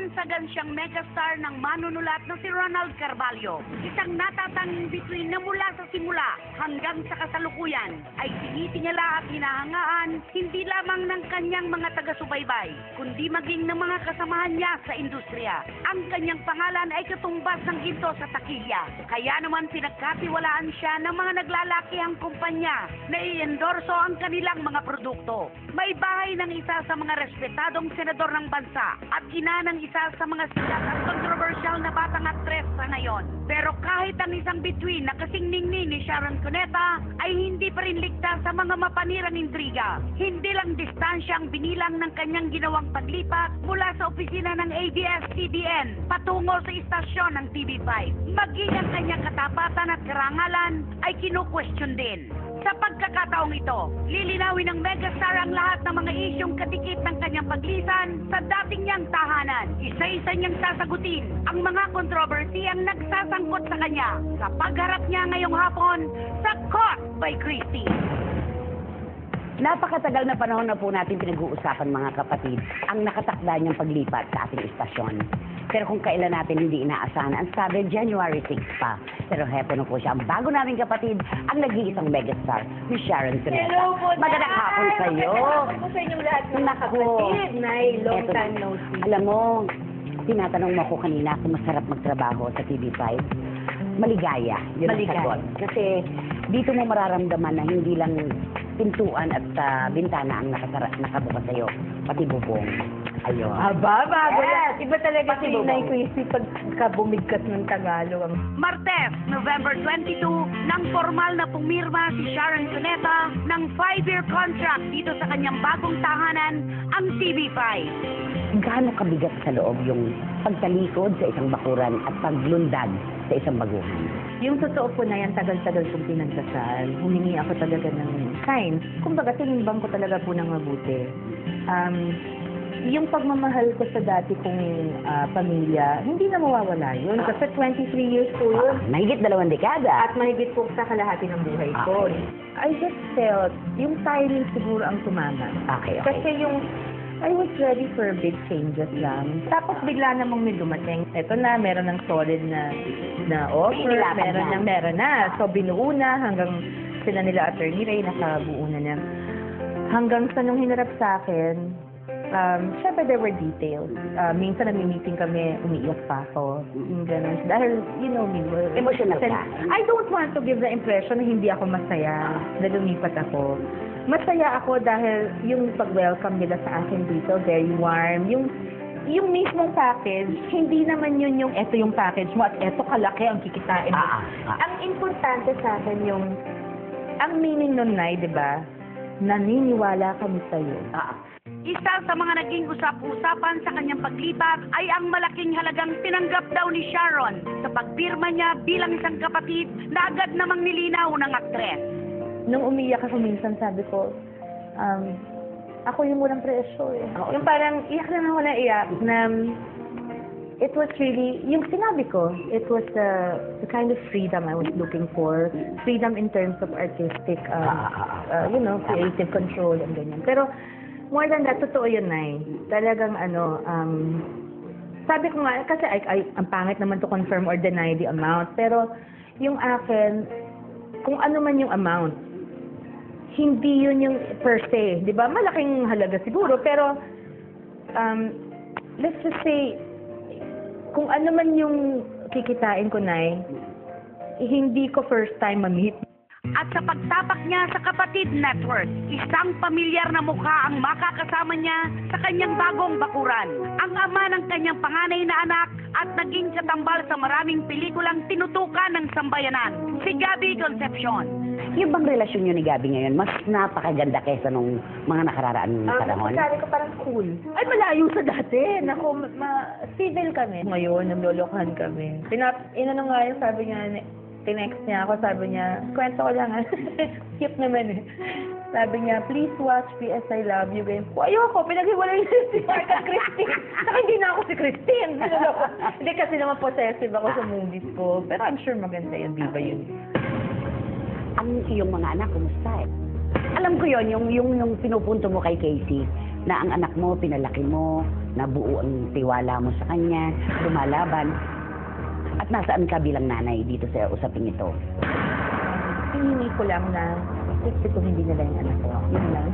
Binansagan siyang megastar ng manunulat na si Ronald Carvalho. Isang natatanging bituin na mula sa simula hanggang sa kasalukuyan ay tinitingala at hinahangaan hindi lamang ng kanyang mga taga-subaybay, kundi maging ng mga kasamahan niya sa industriya. Ang kanyang pangalan ay katumbas ng ginto sa takilya. Kaya naman pinagkatiwalaan siya ng mga naglalakihang kumpanya na i-endorso ang kanilang mga produkto. May bahay ng isa sa mga respetadong senador ng bansa at ina ng isa sa mga sikat at kontrobersyal na batang aktres sa ngayon. Pero kahit ang isang bituin na kasing ningning ni Sharon Cuneta ay hindi pa rin ligtas sa mga mapanirang intriga. Hindi lang distansya ang binilang ng kanyang ginawang paglipat mula sa opisina ng ABS-CBN patungo sa istasyon ng TV5. Maging ang kanyang katapatan at karangalan ay kinu-question din. Sa pagkakataong ito, lilinawin ng megastar ang lahat ng mga isyong katikip ng kanyang paglisan sa dating niyang tahanan. Isa-isa niyang sasagutin ang mga kontrobersy ang nagsasangkot sa kanya sa pagharap niya ngayong hapon sa Caught by Christie. Napakatagal na panahon na po natin pinag-uusapan mga kapatid ang nakatakda niyang paglipat sa ating istasyon. Pero kung kailan natin hindi inaasahan, ang sabi January 6 pa. Pero heto na po siya, ang bago naming kapatid, ang nag-iisang megastar, ni Sharon Cuneta. Hello po, Magandang hapon sa iyo. Magandang hapon po sa inyong lahat ng kapatid. Nay, long Eto, time no see. Alam mo, tinatanong mo ko kanina kung masarap magtrabaho sa TV5. Maligaya. Yun ang Maligaya. sagot. Kasi dito mo mararamdaman na hindi lang pintuan at bintana ang nakabukas sa'yo, pati bubong. Ayun. Aba, bago Yes. yan. Iba talaga Pati si bubong. Nay Christy pagka bumigkas ng Tagalog. Martes, November 22, nang formal na pumirma si Sharon Cuneta ng 5-year contract dito sa kanyang bagong tahanan, ang TV5. Gaano kabigat sa loob yung pagtalikod sa isang bakuran at paglundag sa isang baguhan? Yung totoo po na yan, tagal-tagal kong pinagdasal. Humingi ako talaga ng signs. Kumbaga, tinimbang ko talaga po ng mabuti. Yung pagmamahal ko sa dati kong pamilya, hindi na mawawala yun. Kasi 23 years po yun. Mahigit 2 dekada. At mahigit po sa kalahati ng buhay ko. I just felt, yung timing siguro ang tumama. Okay. Kasi yung, I was ready for big changes lang. Tapos bigla namang may dumating. Ito na, meron ng solid na offer, Inilapan meron na. So binuo na hanggang sila nila Attorney Ray, nakabuo na niya. Hanggang sa nung hinarap sa akin, syempre there were details. Minsan nami-meeting kami, umiiyak pa ako. Ganun. Dahil, you know me, Emotional ka. I don't want to give the impression na hindi ako masaya na lumipat ako. Masaya ako dahil yung pag-welcome nila sa akin dito, very warm. Yung mismong package, hindi naman yun yung eto yung package mo at eto kalaki ang kikitain mo. Ang importante sa akin yung, ang meaning nun, Nay, di ba? Naniniwala kami sa'yo. Isa sa mga naging usap-usapan sa kanyang paglipat ay ang malaking halagang tinanggap daw ni Sharon sa pagpirma niya bilang isang kapatid na agad namang nilinaw ng aktres. Nung umiyak ako minsan, sabi ko, ako yung walang presyo eh. Yung parang iyak na ako na iyak na it was really, yung sinabi ko, it was the kind of freedom I was looking for. Freedom in terms of artistic, creative control and ganyan. Pero more than that, totoo yun, Nay. Talagang sabi ko nga, kasi ang pangit naman to confirm or deny the amount. Pero yung akin, kung ano man yung amount, hindi yun yung per se. Di ba? Malaking halaga siguro. Pero, let's just say, kung ano man yung kikitain ko, Nay, hindi ko first time ma-meet. At sa pagtapak niya sa Kapatid Network, isang pamilyar na mukha ang makakasama niya sa kanyang bagong bakuran. Ang ama ng kanyang panganay na anak at naging katambal sa maraming pelikulang tinutukan ng sambayanan, si Gabby Concepcion. Yung bang relasyon niyo ni Gabby ngayon, mas napakaganda kaysa nung mga nakararaan panahon? Sabi ko parang cool. Ay, malayo sa dati. Naku, civil kami. Ngayon, namlolokohan kami. Inano nga yun, sabi niya, tinext niya ako, sabi niya, kwento ko lang, cute naman eh. Sabi niya, please watch PS I Love You game. Ayoko, pinaghiwalay niya si Mark at Christine. Saka hindi na ako si Christine. Hindi kasi naman possessive ako sa movies ko. Pero I'm sure maganda yun, diba yun? Ang iyong mga anak, kumusta eh? Alam ko yon yung pinupunto mo kay Casey, na ang anak mo, pinalaki mo, nabuo ang tiwala mo sa kanya, lumalaban, at nasaan ka bilang nanay dito sa usaping ito? Hinihingi ko lang na gusto ko hindi nila yung anak ko. Yun lang.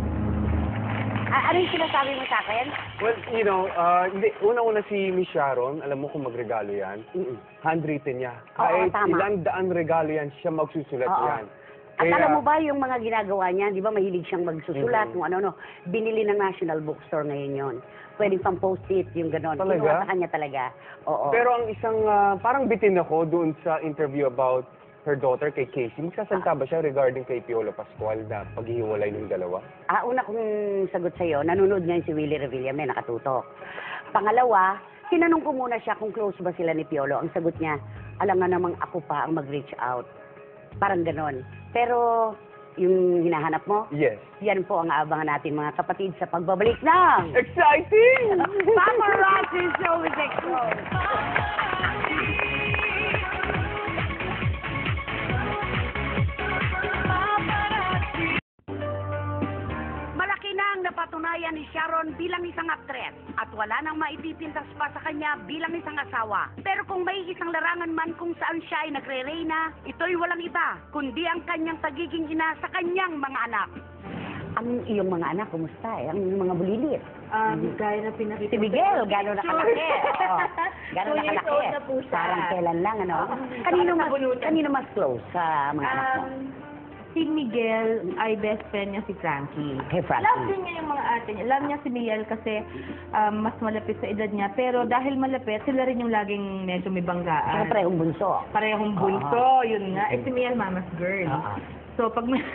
Ano yung sinasabi mo sa akin? Well, you know, hindi, unang-una si Miss Sharon, alam mo kung magregalo yan, handwritten niya. Oo, Kahit tama. ilang daan regalo yan, siya magsusulat Oo. yan. At Kaya- alam mo ba yung mga ginagawa niya, di ba mahilig siyang magsusulat, kung ano-ano, binili ng National Bookstore ngayon yon. Pwedeng pang post-it, yung gano'n. Talaga? Kinuha sa kanya talaga. Oo. Pero ang isang, parang bitin ako doon sa interview about her daughter kay Casey. Magsasalita ba siya regarding kay Piolo Pascual na paghihiwalay ng dalawa? Una kong sagot sa'yo, nanonood ngayon si Willie Revilla, may nakatutok. Pangalawa, tinanong ko muna siya kung close ba sila ni Piolo. Ang sagot niya, alam nga namang ako pa ang mag-reach out. Parang ganon. Pero, yung hinahanap mo, Yes. yan po ang aabangan natin mga kapatid sa pagbabalik ng Exciting! Paparazzi Show with Exos. Malaki na ang napatunayan ni Sharon bilang isang aktres at wala nang maipipintas pa sa kanya bilang isang asawa. Pero kung may isang larangan man kung saan siya ay nagre-reyna, ito'y walang iba, kundi ang kanyang pagiging ina sa kanyang mga anak. Ang iyong mga anak, kumusta Ang mga bulilit. Gaya na pinakita. Si Miguel, gano'n nakalaki. Oo. Gano'n 2 years nakalaki. old na po siya. Parang kailan lang, ano? Oo. Kanino mas close sa mga anak mo? Si Miguel ay best friend niya si Frankie. Kay Frankie. Love din niya yung mga ate niya. Love niya si Miguel kasi mas malapit sa edad niya. Pero dahil malapit, sila rin yung laging medyo may banggaan. Saka parehong bunso. Parehong bunso, yun nga. Eh si Miguel, mama's girl. Oo. So pag may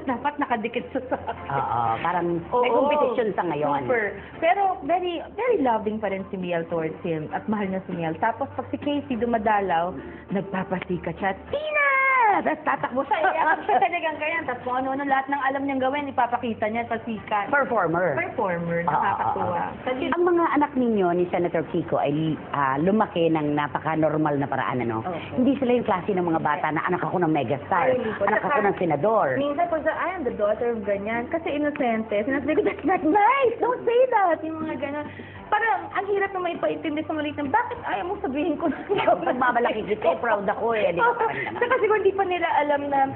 dapat nakadikit siya sa Oo, parang may Oo. competition sa ngayon. Super. Pero very very loving pa rin si Miel towards him at mahal niya si Miel. Tapos pag si Casey dumadalaw, nagpapasikat siya, Tina! Tapos tatakbo siya, iyak siya talagang ganyan. Tapos kung ano-ano lahat ng alam niyang gawin, ipapakita niya, pasikat. Performer. Performer, nakakatuwa. Ang mga anak ninyo ni Senator Kiko ay lumaki ng napaka-normal na paraan, ano? Oo. Hindi sila yung klase ng mga bata na anak ako ng megastar, Ay, hindi po. anak ako ng senador. Minsan po sa, I am the daughter of ganyan. Kasi inosente. Sinasabi ko, that's not nice. Don't say that. Yung mga ganyan. Parang, ang hirap na maipaintindi sa maliit na, bakit ayaw mo sabihin ko na Pagmamalaki kita, proud ako eh. Di ba? Saka siguro hindi pa nila alam na,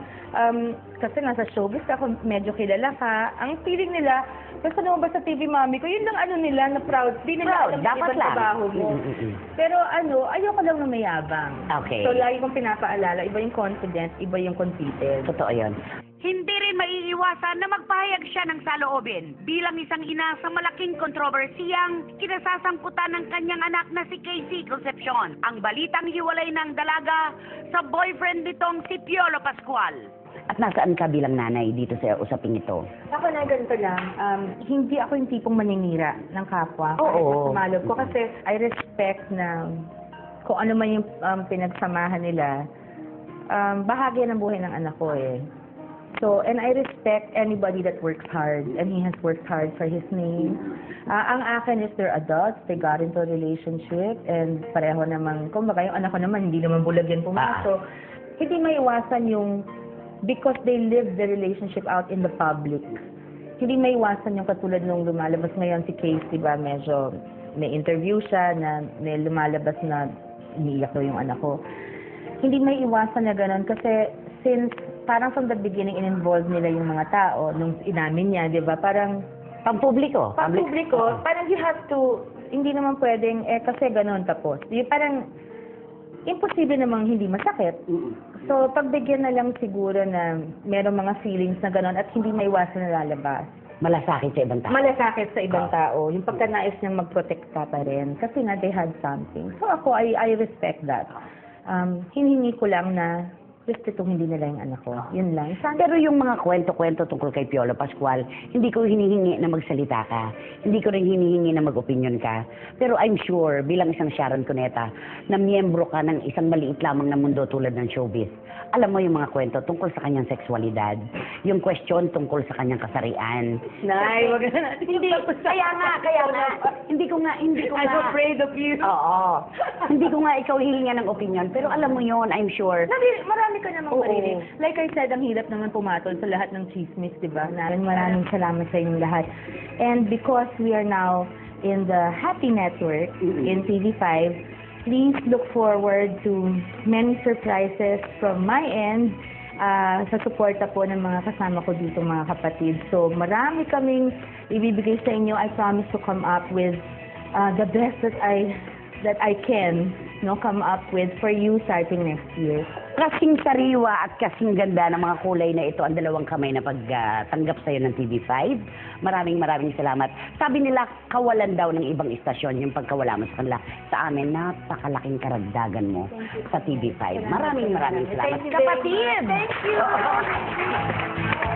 kasi nasa showbiz ako, medyo kilala ka. Ang feeling nila, basta lumabas sa TV mami ko, yun lang ano nila, na proud. Di nila Proud, alam na dapat ibang lang. trabaho mo. Pero ayoko lang na mayabang. Okay. So, lagi kong pinapaalala, iba yung confident, iba yung conceited. Totoo yun. Hindi rin maiiwasan na magpahayag siya ng saloobin bilang isang ina sa malaking kontrobersiyang kinasasangkutan ng kanyang anak na si Casey Concepcion. Ang balitang hiwalay ng dalaga sa boyfriend nitong si Piolo Pascual. At nasaan ka bilang nanay dito sa usaping ito? Ako na ganito lang, hindi ako yung tipong maninira ng kapwa. Oo. Sumalog ko kasi I respect na kung ano man yung pinagsamahan nila, bahagi ng buhay ng anak ko eh. So, and I respect anybody that works hard, and he has worked hard for his name. Ang akin is they're adults, they got into a relationship, and pareho namang, kumbaga yung anak ko naman, hindi naman bulag yan pumasok. Hindi maiwasan yung, because they live the relationship out in the public. Hindi maiwasan yung katulad nung lumalabas ngayon si Case, diba, medyo may interview siya na may lumalabas na iniiyak daw yung anak ko. Hindi maiwasan na ganun kasi since parang from the beginning in-involve nila yung mga tao nung inamin niya, 'di ba? Parang Pampubliko. pampubliko, parang you have to hindi naman pwedeng kasi ganoon tapos. Yung parang imposible namang hindi masakit. So pagbigyan na lang siguro na merong mga feelings na ganoon at hindi maiwasan na lalabas. Malasakit sa ibang tao. Malasakit sa ibang tao. Yung pagkanais niyang magprotekta pa rin. Kasi nga, they had something. So ako, I respect that. Hinihingi ko lang na respeto hindi nila yung anak ko. Yun lang. Pero yung mga kwento-kwento tungkol kay Piolo Pascual, hindi ko hinihingi na magsalita ka. Hindi ko rin hinihingi na mag-opinion ka. Pero I'm sure, bilang isang Sharon Cuneta, na miyembro ka ng isang maliit lamang na mundo tulad ng showbiz, alam mo yung mga kwento tungkol sa kanyang sexualidad, yung question tungkol sa kanyang kasarian. Nay, wag na natin. Hindi, kaya nga. Hindi ko nga. I'm afraid of you. Oo. Hindi ko nga ikaw hihinga ng opinion, pero alam mo yon, I'm sure. Marami marami ka namang marinig. Like I said, ang hirap naman pumatol sa lahat ng chismis, di ba? Maraming salamat sa inyong lahat. And because we are now in the Happy Network in TV5, please look forward to many surprises from my end sa suporta po ng mga kasama ko dito, mga kapatid. So, marami kaming ibibigay sa inyo. I promise to come up with the best that I can come up with for you starting next year. Kasing sariwa at kasing ganda ng mga kulay na ito ang dalawang kamay na pagtanggap sa'yo ng TV5. Maraming salamat. Sabi nila, kawalan daw ng ibang istasyon yung pagkawala mo sa kanila. Sa amin, napakalaking karagdagan mo sa TV5. Maraming salamat. Thank you very much. Kapatid! Thank you!